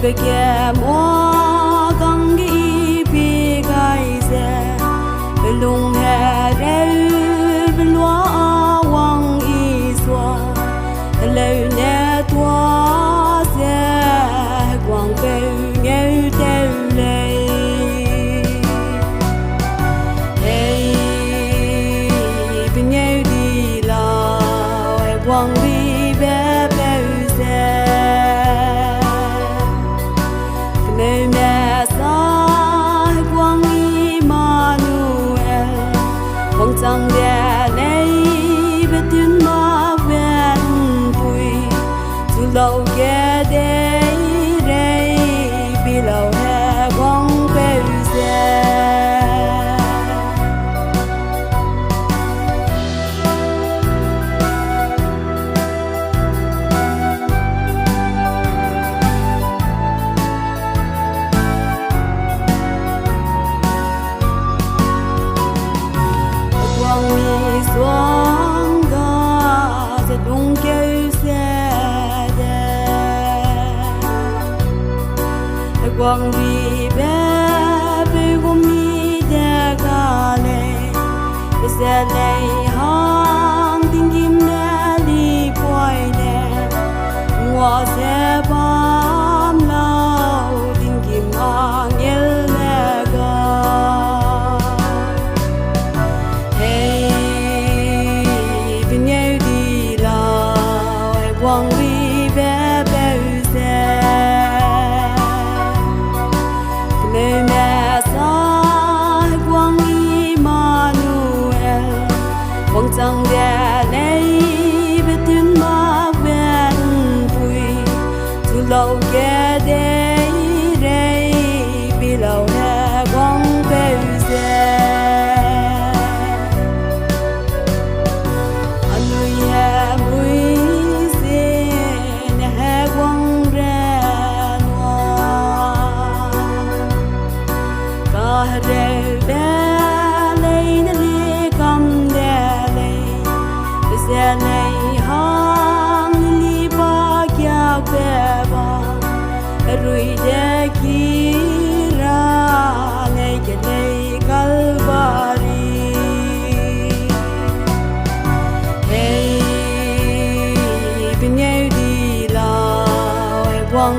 ribe kemua kang bi gai se lungkeu Hereu Wang Isua Heleu ne tua se Heguang ngeu kedeirei pengeu di lauHeguang ribe se Kemeume sa Heguang Immanuel Wang chang betunmakbe mpui kedeirei lauHeguang misong lungkeu sede Heguang ribe selei hang Tinggimme ngua se bam lau Tinggim Angelme pengeu di lauHeguang ribe se Kemeume sa Heguang Immanuel Wang chang betunmakbe mpui kedeirei lauHeguang Anui Hemui Heguang hereube selei hang ruide kira kedeirei kalvari pengeu di lauHeguang